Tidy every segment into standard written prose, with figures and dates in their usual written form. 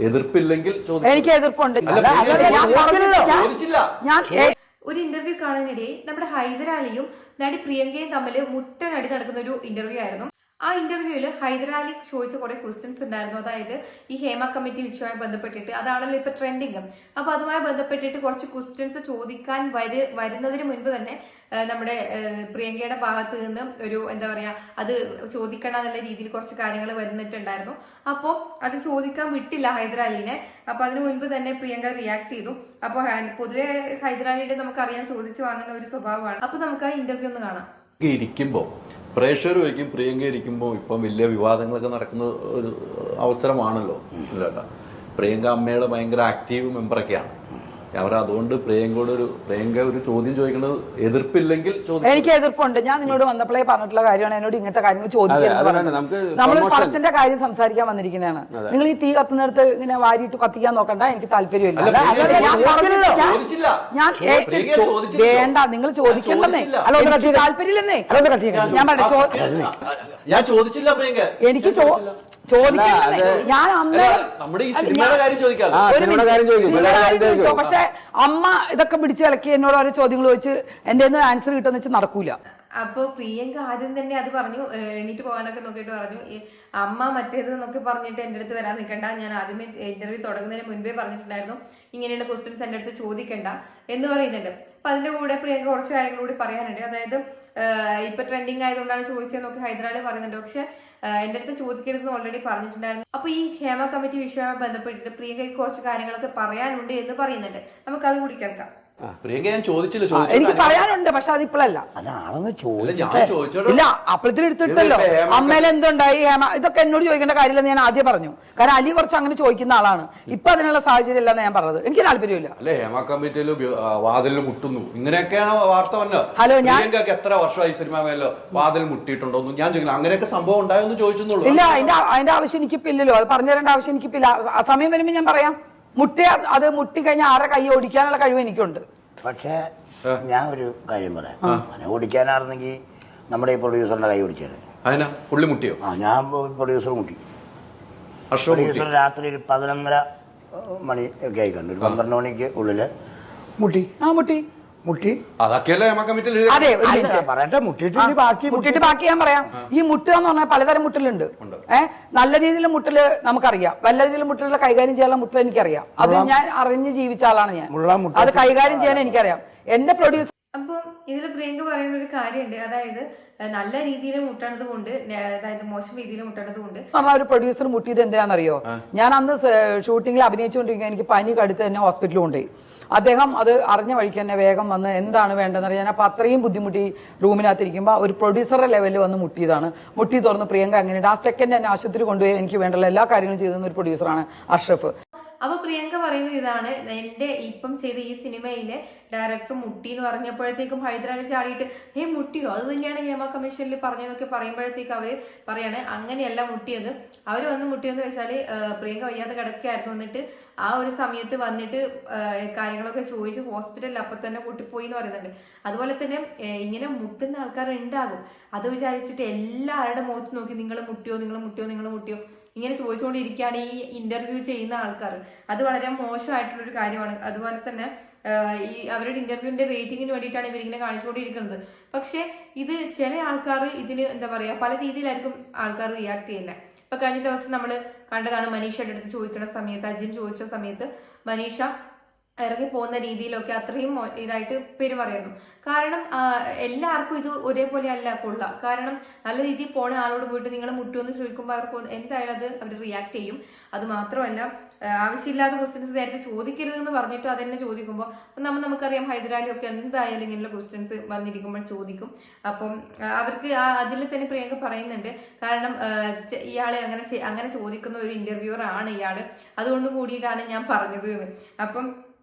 എതിർപ്പില്ലെങ്കിൽ എനിക്ക് എതിർപ്പുണ്ട്. ഒരു ഇന്റർവ്യൂ കാണാനിടെ നമ്മുടെ ഹൈദരാലിയും നടി പ്രിയങ്കയും തമ്മിൽ മുട്ടനടി നടക്കുന്ന ഒരു ഇന്റർവ്യൂ ആയിരുന്നു. ആ ഇന്റർവ്യൂവിൽ ഹൈദരാലി ചോദിച്ച കുറെ ക്വസ്റ്റ്യൻസ് ഉണ്ടായിരുന്നു. അതായത് ഈ ഹേമ കമ്മിറ്റി വിഷയവുമായി ബന്ധപ്പെട്ടിട്ട്, അതാണല്ലോ ഇപ്പൊ ട്രെൻഡിങ്. അപ്പൊ അതുമായി ബന്ധപ്പെട്ടിട്ട് കുറച്ച് ക്വസ്റ്റ്യൻസ് ചോദിക്കാൻ വരുന്നതിന് മുൻപ് തന്നെ നമ്മുടെ പ്രിയങ്കയുടെ ഭാഗത്ത് നിന്ന് ഒരു എന്താ പറയാ, അത് ചോദിക്കണം എന്നുള്ള രീതിയിൽ കുറച്ച് കാര്യങ്ങൾ വരുന്നിട്ടുണ്ടായിരുന്നു. അപ്പോൾ അത് ചോദിക്കാൻ വിട്ടില്ല ഹൈദരാലിനെ. അപ്പൊ അതിനു മുൻപ് തന്നെ പ്രിയങ്ക റിയാക്ട് ചെയ്തു. അപ്പോൾ പൊതുവെ ഹൈദരാലിയുടെ നമുക്കറിയാം ചോദിച്ചു വാങ്ങുന്ന ഒരു സ്വഭാവമാണ്. അപ്പൊ നമുക്ക് ആ ഇന്റർവ്യൂ ഒന്ന് കാണാം. ഇരിക്കുമ്പോ പ്രേക്ഷകർ വയ്ക്കും പ്രിയങ്ക ഇരിക്കുമ്പോൾ ഇപ്പം വലിയ വിവാദങ്ങളൊക്കെ നടക്കുന്ന ഒരു അവസരമാണല്ലോ. ഇല്ലേട്ടാ, പ്രിയങ്ക അമ്മയുടെ ഭയങ്കര ആക്റ്റീവ് മെമ്പറൊക്കെയാണ് അവർ. അതുകൊണ്ട് പ്രിയങ്ക ഒരു ചോദ്യം ചോദിക്കുന്നത് എതിർപ്പില്ലെങ്കിൽ എനിക്ക് എതിർപ്പുണ്ട്. ഞാൻ നിങ്ങളോട് വന്നപ്പോഴേ പറഞ്ഞിട്ടുള്ള കാര്യമാണ് എന്നോട് ഇങ്ങനത്തെ കാര്യങ്ങൾ ചോദിക്കുന്നത്. നമ്മൾ പണത്തിന്റെ കാര്യം സംസാരിക്കാൻ വന്നിരിക്കുന്നതാണ്. നിങ്ങൾ ഈ തീ കത്തുന്നിടത്ത് ഇങ്ങനെ വാരിയിട്ട് കത്തിക്കാൻ നോക്കണ്ട, എനിക്ക് താല്പര്യമില്ല. ഞാൻ വേണ്ട, നിങ്ങൾ ചോദിക്കണ്ടെന്നേ. താല്പര്യമില്ലെന്നേ ഞാൻ ചോദിച്ചില്ല പ്രിയങ്ക. എനിക്ക് ഞാൻ പക്ഷെ അമ്മ ഇതൊക്കെ പിടിച്ച് ഇളക്കി എന്നോട് ഓരോ ചോദ്യങ്ങൾ ചോദിച്ച് എന്റെ ആൻസർ കിട്ടുന്ന വെച്ച് നടക്കൂല. അപ്പൊ പ്രിയങ്ക ആദ്യം തന്നെ അത് പറഞ്ഞു, എണീറ്റ് പോകാനൊക്കെ നോക്കിയിട്ട് പറഞ്ഞു, അമ്മ മറ്റേത് എന്നൊക്കെ പറഞ്ഞിട്ട് എന്റെ അടുത്ത് വരാൻ നിൽക്കണ്ട. ഞാൻ ആദ്യമേ ഇന്റർവ്യൂ തുടങ്ങുന്നതിന് മുൻപേ പറഞ്ഞിട്ടുണ്ടായിരുന്നു ഇങ്ങനെയുള്ള ക്വസ്റ്റ്യൻസ് എന്റെ അടുത്ത് ചോദിക്കണ്ട എന്ന് പറയുന്നുണ്ട്. അപ്പൊ അതിന്റെ കൂടെ പ്രിയങ്ക കുറച്ച് കാര്യങ്ങൾ കൂടി പറയാനുണ്ട്. അതായത് ഇപ്പൊ ട്രെൻഡിങ് ആയതുകൊണ്ടാണ് ചോദിച്ചതെന്നൊക്കെ ഹൈദരാലി പറയുന്നുണ്ട്. പക്ഷെ എന്റെ അടുത്ത് ചോദിക്കരുതെന്ന് ഓൾറെഡി പറഞ്ഞിട്ടുണ്ടായിരുന്നു. അപ്പൊ ഈ ഹേമ കമ്മിറ്റി വിഷയവുമായി ബന്ധപ്പെട്ടിട്ട് പ്രിയങ്കയ്ക്ക് കുറച്ച് കാര്യങ്ങളൊക്കെ പറയാനുണ്ട് എന്ന് പറയുന്നുണ്ട്. നമുക്ക് അത് കൂടി കേൾക്കാം. പ്രിയങ്ക ഞാൻ ചോദിച്ചില്ല, എനിക്ക് പറയാനുണ്ട്, പക്ഷെ അതിപ്പോഴല്ല. ഇല്ല, അപ്പഴത്തിന് എടുത്തിട്ടല്ലോ. അമ്മയിൽ എന്തുണ്ടായി ഹേമ, ഇതൊക്കെ എന്നോട് ചോദിക്കേണ്ട കാര്യമില്ലെന്ന് ഞാൻ ആദ്യം പറഞ്ഞു. കാരണം അലി കുറച്ച് അങ്ങനെ ചോദിക്കുന്ന ആളാണ്. ഇപ്പൊ അതിനുള്ള സാഹചര്യം ഇല്ലെന്ന് ഞാൻ പറഞ്ഞത്. എനിക്ക് താല്പര്യമില്ല. അല്ലെ ഹേമ കമ്മിറ്റിയിൽ വാതിൽ മുട്ടുന്നു ഇങ്ങനെയൊക്കെയാണ് വാർത്ത വന്നത്. ഹലോ, ഞാൻ എത്ര വർഷമായി സിനിമ മേലോ വാതിൽ മുട്ടിയിട്ടുണ്ടോന്ന് ഞാൻ ചോദിക്കില്ല. അങ്ങനെയൊക്കെ സംഭവം ഉണ്ടായെന്ന് ചോദിച്ചെന്നുള്ളൂ. ഇല്ല, അതിന്റെ ആവശ്യം എനിക്കിപ്പില്ലല്ലോ. അത് പറഞ്ഞു തരേണ്ട ആവശ്യം എനിക്കിപ്പില്ല. സമയം വരുമ്പോ ഞാൻ പറയാം. അത് മുട്ടി കഴിഞ്ഞാൽ ആരെ കൈ ഓടിക്കാനുള്ള കഴിവ് എനിക്കുണ്ട്. പക്ഷേ ഞാൻ ഒരു കാര്യം പറയാം. ഓടിക്കാനായിരുന്നെങ്കിൽ നമ്മുടെ ഈ പ്രൊഡ്യൂസറിന്റെ കൈ ഓടിച്ചത്. പുള്ളി മുട്ടിയോ? ഞാൻ പ്രൊഡ്യൂസർ മുട്ടി. പ്രൊഡ്യൂസർ രാത്രി ഒരു 11:30 മണി ഒക്കെ ആയി കണ്ടു. ഒരു 12 മണിക്ക് ഉള്ളില് മുട്ടി. മുട്ടി അതൊക്കെയല്ലേ പറയട്ടെ. മുട്ടിട്ട് ബാക്കി ഞാൻ പറയാം. ഈ മുട്ടുക എന്ന് പറഞ്ഞാൽ പലതരം മുട്ടലുണ്ട്. നല്ല രീതിയിലുള്ള മുട്ടല് നമുക്കറിയാം, വല്ല രീതിയിലുള്ള മുട്ടലുള്ള കൈകാര്യം ചെയ്യാനുള്ള മുട്ടൽ എനിക്കറിയാം. അത് ഞാൻ അറിഞ്ഞ് ജീവിച്ച ആളാണ് ഞാൻ. അത് കൈകാര്യം ചെയ്യാൻ എനിക്കറിയാം. എന്റെ പ്രൊഡ്യൂസർ. അപ്പൊ ഇതിൽ പ്രിയങ്ക പറയുന്ന ഒരു കാര്യമുണ്ട്. അതായത് നല്ല രീതിയിൽ മുട്ടണത് കൊണ്ട്, അതായത് മോശം രീതിയിൽ മുട്ടണത് കൊണ്ട് ഒരു പ്രൊഡ്യൂസർ മുട്ടിയത് എന്തിനാണെന്നറിയോ? ഞാൻ അന്ന് ഷൂട്ടിങ്ങിൽ അഭിനയിച്ചുകൊണ്ടിരിക്കുക. എനിക്ക് പനി കടുത്ത് തന്നെ ഹോസ്പിറ്റലിൽ കൊണ്ടുപോയി. അദ്ദേഹം അത് അറിഞ്ഞ വഴിക്ക് തന്നെ വേഗം വന്ന് എന്താണ് വേണ്ടതെന്ന് അറിയാൻ. അപ്പൊ അത്രയും ബുദ്ധിമുട്ടി റൂമിനകത്തിരിക്കുമ്പോൾ ഒരു പ്രൊഡ്യൂസറുടെ ലെവലിൽ വന്ന് മുട്ടിയതാണ്. മുട്ടി തുറന്ന് പ്രിയങ്ക അങ്ങനെയുണ്ട്. ആ സെക്കൻഡ് തന്നെ ആശുപത്രി കൊണ്ടുപോയി എനിക്ക് വേണ്ടുള്ള എല്ലാ കാര്യങ്ങളും ചെയ്തെന്ന ഒരു പ്രൊഡ്യൂസറാണ് അഷ്റഫ്. അപ്പൊ പ്രിയങ്ക പറയുന്നത് ഇതാണ്, എന്റെ ഇപ്പം ചെയ്ത ഈ സിനിമയിലെ ഡയറക്ടർ മുട്ടി എന്ന് പറഞ്ഞപ്പോഴത്തേക്കും ഹൈദരാലി ചാടിയിട്ട് മുട്ടിയോ, അത് തന്നെയാണ് ഹേമ കമ്മീഷനിൽ പറഞ്ഞതൊക്കെ പറയുമ്പോഴത്തേക്ക് അവര് പറയാണ് അങ്ങനെയല്ല മുട്ടിയത്. അവര് വന്ന് മുട്ടിയെന്ന് വെച്ചാല് പ്രിയങ്ക വയ്യാതെ കിടക്കുകയായിരുന്നു. എന്നിട്ട് ആ ഒരു സമയത്ത് വന്നിട്ട് കാര്യങ്ങളൊക്കെ ചോദിച്ച് ഹോസ്പിറ്റലിൽ അപ്പൊ തന്നെ പൊട്ടിപ്പോയി എന്ന് പറയുന്നുണ്ട്. അതുപോലെ തന്നെ ഇങ്ങനെ മുട്ടുന്ന ആൾക്കാർ ഉണ്ടാകും. അത് വിചാരിച്ചിട്ട് എല്ലാവരുടെ മുഖത്ത് നോക്കി നിങ്ങൾ മുട്ടിയോ ഇങ്ങനെ ചോദിച്ചുകൊണ്ടിരിക്കുകയാണ് ഈ ഇന്റർവ്യൂ ചെയ്യുന്ന ആൾക്കാർ. അത് വളരെ മോശമായിട്ടുള്ളൊരു കാര്യമാണ്. അതുപോലെ തന്നെ ഈ അവരുടെ ഇന്റർവ്യൂവിന്റെ റേറ്റിംഗിന് വേണ്ടിയിട്ടാണ് ഇവരിങ്ങനെ കാണിച്ചുകൊണ്ടിരിക്കുന്നത്. പക്ഷെ ഇത് ചില ആൾക്കാർ ഇതിന് എന്താ പറയാ പല രീതിയിലായിരിക്കും ആൾക്കാർ റിയാക്ട് ചെയ്യുന്നത്. ഇപ്പൊ കഴിഞ്ഞ ദിവസം നമ്മൾ കണ്ടതാണ്, മനീഷയുടെ അടുത്ത് ചോദിക്കുന്ന സമയത്ത്, അജിൻ ചോദിച്ച സമയത്ത് മനീഷ ഇറങ്ങി പോകുന്ന രീതിയിലൊക്കെ അത്രയും ഇതായിട്ട് പെരുമാറിയിരുന്നു. കാരണം എല്ലാവർക്കും ഇത് ഒരേപോലെ അല്ല കൊള്ളുക. കാരണം നല്ല രീതിയിൽ പോണ ആളോട് പോയിട്ട് നിങ്ങൾ മുട്ടുമെന്ന് ചോദിക്കുമ്പോൾ അവർക്ക് എന്തായാലും അത് അവർ റിയാക്ട് ചെയ്യും. അത് മാത്രമല്ല, ആവശ്യമില്ലാത്ത ക്വസ്റ്റ്യൻസ് നേരത്തെ ചോദിക്കരുതെന്ന് പറഞ്ഞിട്ട് അതെന്നെ ചോദിക്കുമ്പോൾ നമുക്കറിയാം ഹൈദരാലി ഒക്കെ എന്തായാലും ഇങ്ങനെയുള്ള ക്വസ്റ്റ്യൻസ് വന്നിരിക്കുമ്പോൾ ചോദിക്കും. അപ്പം അവർക്ക് അതിൽ തന്നെ പ്രിയങ്ക പറയുന്നുണ്ട്, കാരണം ഇയാളെ അങ്ങനെ ചോദിക്കുന്ന ഒരു ഇന്റർവ്യൂവർ ആണ് ഇയാള്, അതുകൊണ്ട് കൂടിയിട്ടാണ് ഞാൻ പറഞ്ഞത്. അപ്പം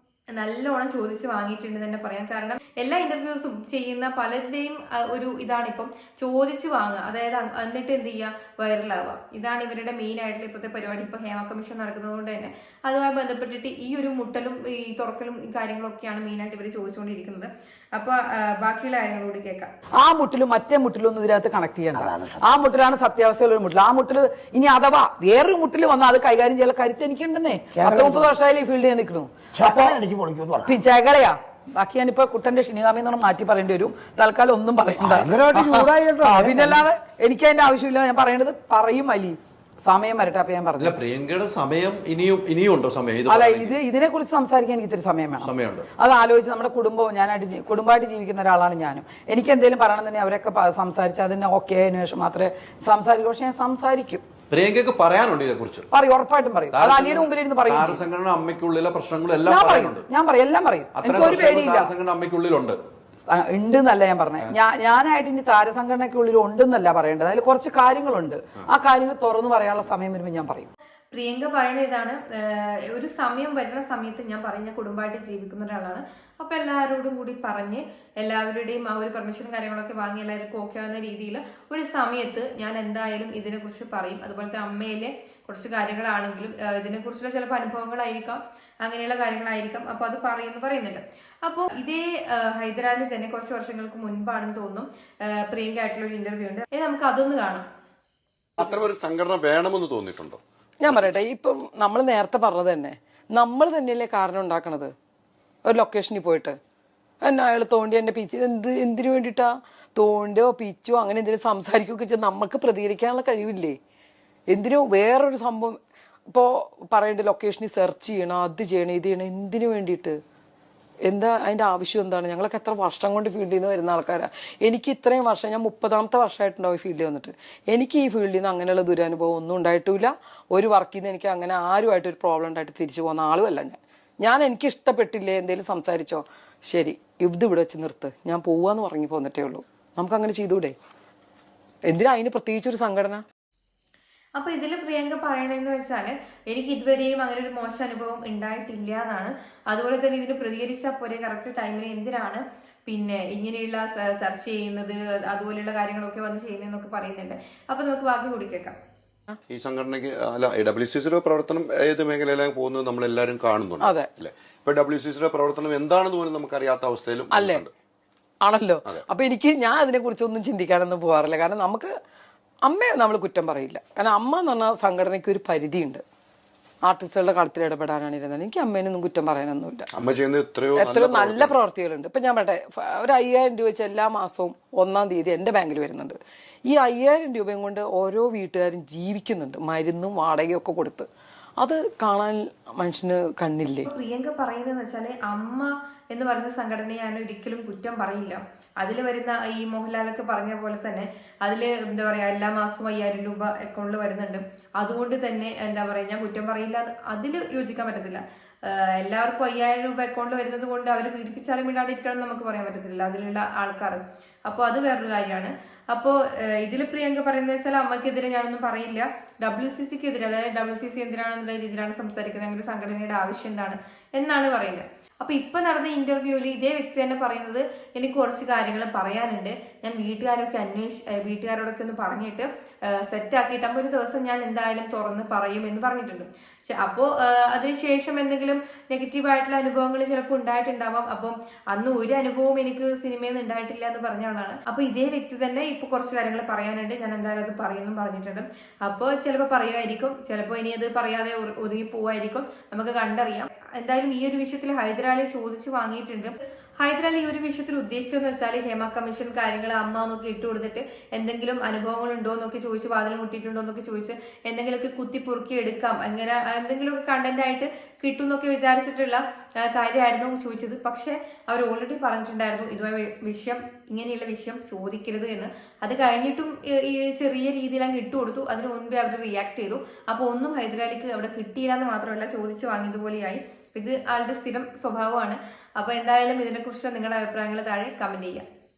നല്ലോണം ചോദിച്ച് വാങ്ങിയിട്ടുണ്ട് തന്നെ പറയാം. കാരണം എല്ലാ ഇന്റർവ്യൂസും ചെയ്യുന്ന പലരുടെയും ഒരു ഇതാണിപ്പം ചോദിച്ച് വാങ്ങുക, അതായത് എന്നിട്ട് എന്ത് ചെയ്യുക, വൈറലാവുക. ഇതാണ് ഇവരുടെ മെയിൻ ആയിട്ടുള്ള ഇപ്പോഴത്തെ പരിപാടി. ഇപ്പൊ ഹേമ കമ്മീഷൻ നടക്കുന്നത് കൊണ്ട് തന്നെ അതുമായി ബന്ധപ്പെട്ടിട്ട് ഈ ഒരു മുട്ടലും ഈ തുറക്കലും ഈ കാര്യങ്ങളൊക്കെയാണ് മെയിനായിട്ട് ഇവർ ചോദിച്ചുകൊണ്ടിരിക്കുന്നത്. അപ്പൊ ബാക്കിയുള്ള കാര്യങ്ങൾ കൂടി കേൾക്കാം. ആ മുട്ടിലും മറ്റേ മുട്ടിലും ഒന്നും ഇതിനകത്ത് കണക്ട് ചെയ്യണ്ട. ആ മുട്ടിലാണ് സത്യാവസ്ഥയുള്ള ഒരു മുട്ടിൽ. ആ മുട്ടിൽ ഇനി അഥവാ വേറൊരു മുട്ടിൽ വന്നാൽ അത് കൈകാര്യം ചെയ്യാൻ കരുത്ത് എനിക്കുണ്ടെന്നേ. 30 വർഷമായാലും ഈ ഫീൽഡ് ചെയ്യാൻ നിൽക്കണു. ചെകളയാ. ബാക്കി ഞാനിപ്പോ കുട്ടന്റെ ഷിനിഗാമി എന്ന് മാറ്റി പറയേണ്ടി വരും. തൽക്കാലം ഒന്നും പറയണ്ട. പിന്നല്ലാതെ എനിക്ക് അതിന്റെ ആവശ്യമില്ല. ഞാൻ പറയേണ്ടത് പറയും. അലി സമയം വരട്ടെ. അപ്പൊ ഞാൻ പറഞ്ഞു പ്രിയങ്കയുടെ സമയം ഇനിയും ഉണ്ടോ സമയം? അല്ല, ഇതിനെ കുറിച്ച് സംസാരിക്കാൻ എനിക്ക് ഇത്തിരി സമയം വേണം. അത് ആലോചിച്ച് നമ്മുടെ കുടുംബമായിട്ട് ജീവിക്കുന്ന ഒരാളാണ് ഞാനും. എനിക്ക് എന്തെങ്കിലും പറയണമെന്നുണ്ടെങ്കിൽ അവരൊക്കെ സംസാരിച്ച് അതിന് ഓക്കെ ആയതിനു ശേഷം മാത്രമേ സംസാരിക്കൂ. പക്ഷെ ഞാൻ സംസാരിക്കും. പ്രിയങ്കയ്ക്ക് പറയാനുണ്ട് ഇതിനെക്കുറിച്ച്? പറയും, ഉറപ്പായിട്ടും പറയും. അത് അലിയുടെ മുമ്പിൽ ഇരുന്ന് പറയും. അമ്മയ്ക്കുള്ളിലെ പ്രശ്നങ്ങളും എല്ലാം ഞാൻ പറയും, എല്ലാം പറയും. എനിക്ക് ഒരു പേടിയില്ല. അമ്മയ്ക്കുള്ളിലുണ്ട് ഉണ്ടെന്നല്ല ഞാൻ പറഞ്ഞത്. ഞാനായിട്ട് ഇനി താരസംഘടനയ്ക്കുള്ളിൽ ഉണ്ടെന്നല്ല പറയേണ്ടത്. അതിൽ കുറച്ച് കാര്യങ്ങളുണ്ട്. ആ കാര്യങ്ങൾ തുറന്നു പറയാനുള്ള സമയം വരുമ്പോൾ ഞാൻ പറയും. പ്രിയങ്ക പറയുന്ന ഇതാണ്, ഒരു സമയം വരുന്ന സമയത്ത് ഞാൻ പറഞ്ഞ കുടുംബമായിട്ട് ജീവിക്കുന്ന ഒരാളാണ്. അപ്പൊ എല്ലാവരോടും കൂടി പറഞ്ഞ് എല്ലാവരുടെയും ആ ഒരു പെർമിഷനും കാര്യങ്ങളൊക്കെ വാങ്ങി എല്ലാവർക്കും ഓക്കെ ആവുന്ന രീതിയിൽ ഒരു സമയത്ത് ഞാൻ എന്തായാലും ഇതിനെക്കുറിച്ച് പറയും. അതുപോലത്തെ അമ്മയിലെ കുറച്ച് കാര്യങ്ങളാണെങ്കിലും ഇതിനെക്കുറിച്ചുള്ള ചിലപ്പോൾ അനുഭവങ്ങളായിരിക്കാം, അങ്ങനെയുള്ള കാര്യങ്ങളായിരിക്കാം. അപ്പൊ അത് പറയുന്നുണ്ട്. അപ്പോൾ ഇതേ ഹൈദരാബാദിൽ തന്നെ കുറച്ച് വർഷങ്ങൾക്ക് മുൻപാണെന്ന് തോന്നുന്നു പ്രിയങ്ക ആയിട്ടുള്ള ഒരു ഇന്റർവ്യൂ ഉണ്ട്. നമുക്ക് അതൊന്ന് കാണാം. അത്ര ഒരു സംഘടന വേണമെന്ന് തോന്നിയിട്ടുണ്ടോ? ഞാൻ പറയട്ടെ, ഇപ്പം നമ്മൾ നേരത്തെ പറഞ്ഞത് തന്നെ, നമ്മൾ തന്നെയല്ലേ കാരണം ഉണ്ടാക്കണത്. ഒരു ലൊക്കേഷനിൽ പോയിട്ട് എന്നെ അയാൾ തോണ്ടി എന്നെ പിച്ച് എന്തിനു വേണ്ടിയിട്ടാ തോണ്ടോ പിച്ചോ അങ്ങനെ എന്തെങ്കിലും സംസാരിക്കുകയൊക്കെ ചെയ്ത് നമുക്ക് പ്രതികരിക്കാനുള്ള കഴിവില്ലേ? എന്തിനോ വേറൊരു സംഭവം ഇപ്പോൾ പറയേണ്ട ലൊക്കേഷനിൽ സെർച്ച് ചെയ്യണം, അത് ചെയ്യണം, ഇത് ചെയ്യണം, എന്തിനു വേണ്ടിയിട്ട്? എന്താ അതിൻ്റെ ആവശ്യം എന്താണ്? ഞങ്ങളൊക്കെ എത്ര വർഷം കൊണ്ട് ഫീൽഡിൽ നിന്ന് വരുന്ന ആൾക്കാരാണ്. എനിക്ക് ഇത്രയും വർഷം, ഞാൻ 30ാമത്തെ വർഷമായിട്ടുണ്ടാവും ഈ ഫീൽഡിൽ വന്നിട്ട്. എനിക്ക് ഈ ഫീൽഡിൽ നിന്ന് അങ്ങനെയുള്ള ദുരനുഭവം ഒന്നും ഉണ്ടായിട്ടില്ല. ഒരു വർക്കിൽ നിന്ന് എനിക്ക് അങ്ങനെ ആരുമായിട്ട് ഒരു പ്രോബ്ലം ഉണ്ടായിട്ട് തിരിച്ചു പോകുന്ന ആളുമല്ല ഞാൻ. എനിക്ക് ഇഷ്ടപ്പെട്ടില്ലേ എന്തെങ്കിലും സംസാരിച്ചോ, ശരി ഇവിടെ വെച്ച് നിർത്ത്, ഞാൻ പോവാന്ന് പറഞ്ഞ് പോന്നിട്ടേ ഉള്ളൂ. നമുക്ക് അങ്ങനെ ചെയ്തൂടെ? എന്തിനാ അതിന് പ്രത്യേകിച്ചൊരു സംഘടന? അപ്പൊ ഇതിൽ പ്രിയങ്ക പറയണെന്ന് വെച്ചാല് എനിക്ക് ഇതുവരെയും അങ്ങനെ ഒരു മോശം അനുഭവം ഉണ്ടായിട്ടില്ല എന്നാണ്. അതുപോലെ തന്നെ ഇതിന് പ്രതികരിച്ചാൽ പോലെ കറക്റ്റ് ടൈമിന് എന്തിനാണ് പിന്നെ ഇങ്ങനെയുള്ള സെർച്ച് ചെയ്യുന്നത്, അതുപോലെയുള്ള കാര്യങ്ങളൊക്കെ വന്ന് ചെയ്യുന്നതെന്നൊക്കെ പറയുന്നുണ്ട്. അപ്പൊ നമുക്ക് ബാക്കി കൂടി കേൾക്കാം. ഈ സംഘടനയ്ക്ക് അല്ല, WCCയുടെ പ്രവർത്തനം ഏത് മേഖലയിലാണ് പോകുന്നത് നമ്മളെല്ലാരും കാണുന്നുണ്ട് അല്ലെ? ഇപ്പൊ WCCയുടെ പ്രവർത്തനം എന്താണെന്ന് പോലും നമുക്കറിയാത്ത അവസ്ഥയിലും അല്ലേ ആണല്ലോ. അപ്പൊ ഞാൻ അതിനെ കുറിച്ചൊന്നും ചിന്തിക്കാനൊന്നും പോകാറില്ല. കാരണം നമുക്ക് അമ്മയെ നമ്മൾ കുറ്റം പറയില്ല. കാരണം അമ്മ എന്ന് പറഞ്ഞാൽ സംഘടനയ്ക്ക് ഒരു പരിധിയുണ്ട്. ആർട്ടിസ്റ്റുകളുടെ കളത്തിൽ ഇടപെടാനാണ് ഇരുന്നത്. എനിക്ക് അമ്മേനൊന്നും കുറ്റം പറയാനൊന്നുമില്ല. എത്രയോ നല്ല പ്രവർത്തികളുണ്ട്. ഇപ്പൊ ഞാൻ പറയട്ടെ, ഒരു 5000 രൂപ വെച്ച് എല്ലാ മാസവും 1-ാം തീയതി എന്റെ ബാങ്കിൽ വരുന്നുണ്ട്. ഈ 5000 രൂപയും കൊണ്ട് ഓരോ വീട്ടുകാരും ജീവിക്കുന്നുണ്ട്, മരുന്നും വാടകയും ഒക്കെ കൊടുത്ത്. അത് കാണാൻ മനുഷ്യന് കണ്ണില്ലേ? പ്രിയങ്ക പറയുന്നതെന്ന് വെച്ചാല് അമ്മ എന്ന് പറയുന്ന സംഘടനയെ ഞാൻ ഒരിക്കലും കുറ്റം പറയില്ല. അതിൽ വരുന്ന ഈ മോഹൻലാലൊക്കെ പറഞ്ഞ പോലെ തന്നെ അതിൽ എന്താ പറയാ എല്ലാ മാസവും 5000 രൂപ അക്കൗണ്ടിൽ വരുന്നുണ്ട്. അതുകൊണ്ട് തന്നെ എന്താ പറയാ ഞാൻ കുറ്റം പറയില്ല, അതിൽ യോജിക്കാൻ പറ്റത്തില്ല. എല്ലാവർക്കും 5000 രൂപ അക്കൗണ്ടിൽ വരുന്നത് കൊണ്ട് അവർ പീഡിപ്പിച്ചാലും വിടാണ്ടിരിക്കണം എന്ന് നമുക്ക് പറയാൻ പറ്റത്തില്ല, അതിലുള്ള ആൾക്കാർ. അപ്പോൾ അത് വേറൊരു കാര്യമാണ്. അപ്പോൾ ഇതിൽ പ്രിയങ്ക പറയുന്നത് വെച്ചാൽ അമ്മയ്ക്കെതിരെ ഞാനൊന്നും പറയില്ല, WCCക്കെതിരെ, അതായത് WCC എന്തിനാണെന്നുള്ള രീതിയിലാണ് സംസാരിക്കുന്നത്, അങ്ങനെ ഒരു സംഘടനയുടെ ആവശ്യം എന്താണ് എന്നാണ് പറയുന്നത്. അപ്പൊ ഇപ്പൊ നടന്ന ഇന്റർവ്യൂവിൽ ഇതേ വ്യക്തി തന്നെ പറയുന്നത് എനിക്ക് കുറച്ച് കാര്യങ്ങൾ പറയാനുണ്ട്, ഞാൻ വീട്ടുകാരോടൊക്കെ ഒന്ന് പറഞ്ഞിട്ട് സെറ്റാക്കിയിട്ട് അപ്പൊ ഒരു ദിവസം ഞാൻ എന്തായാലും തുറന്ന് പറയും എന്ന് പറഞ്ഞിട്ടുണ്ട്. അപ്പോൾ അതിനുശേഷം എന്തെങ്കിലും നെഗറ്റീവായിട്ടുള്ള അനുഭവങ്ങൾ ചിലപ്പോൾ ഉണ്ടായിട്ടുണ്ടാവാം. അപ്പം അന്ന് ഒരു അനുഭവം എനിക്ക് സിനിമയിൽ നിന്ന് ഉണ്ടായിട്ടില്ല എന്ന് പറഞ്ഞ ആളാണ്. അപ്പൊ ഇതേ വ്യക്തി തന്നെ ഇപ്പൊ കുറച്ച് കാര്യങ്ങൾ പറയാനുണ്ട്, ഞാൻ എന്തായാലും അത് പറയുമെന്നും പറഞ്ഞിട്ടുണ്ട്. അപ്പോൾ ചിലപ്പോൾ പറയുമായിരിക്കും, ചിലപ്പോൾ ഇനി അത് പറയാതെ ഒതുങ്ങി പോവായിരിക്കും, നമുക്ക് കണ്ടറിയാം. എന്തായാലും ഈ ഒരു വിഷയത്തിൽ ഹൈദരാലി ചോദിച്ചു വാങ്ങിയിട്ടുണ്ട്. ഹൈദരാലി ഈ ഒരു വിഷയത്തിൽ ഉദ്ദേശിച്ചതെന്ന് വെച്ചാൽ ഹേമ കമ്മീഷൻ കാര്യങ്ങൾ അമ്മ നോക്കി ഇട്ട് കൊടുത്തിട്ട് എന്തെങ്കിലും അനുഭവങ്ങൾ ഉണ്ടോ എന്നൊക്കെ ചോദിച്ച്, വാതിൽ മുട്ടിയിട്ടുണ്ടോ എന്നൊക്കെ ചോദിച്ച് എന്തെങ്കിലുമൊക്കെ കുത്തി പൊറുക്കി എടുക്കാം, അങ്ങനെ എന്തെങ്കിലുമൊക്കെ കണ്ടന്റ് ആയിട്ട് കിട്ടും എന്നൊക്കെ വിചാരിച്ചിട്ടുള്ള കാര്യമായിരുന്നു ചോദിച്ചത്. പക്ഷെ അവർ ഓൾറെഡി പറഞ്ഞിട്ടുണ്ടായിരുന്നു ഇങ്ങനെയുള്ള വിഷയം ചോദിക്കരുത് എന്ന്. അത് കഴിഞ്ഞിട്ടും ഈ ചെറിയ രീതിയിൽ അങ്ങ് ഇട്ട് കൊടുത്തു. അതിന് മുൻപേ അവർ റിയാക്ട് ചെയ്തു. അപ്പോൾ ഒന്നും ഹൈദരാലിക്ക് അവിടെ കിട്ടിയില്ല എന്ന് മാത്രമല്ല, ചോദിച്ചു വാങ്ങിയതുപോലെയായി. ഇത് ആളുടെ സ്ഥിരം സ്വഭാവമാണ്. അപ്പോൾ എന്തായാലും ഇതിനെക്കുറിച്ച് നിങ്ങളുടെ അഭിപ്രായങ്ങൾ താഴെ കമന്റ് ചെയ്യാം.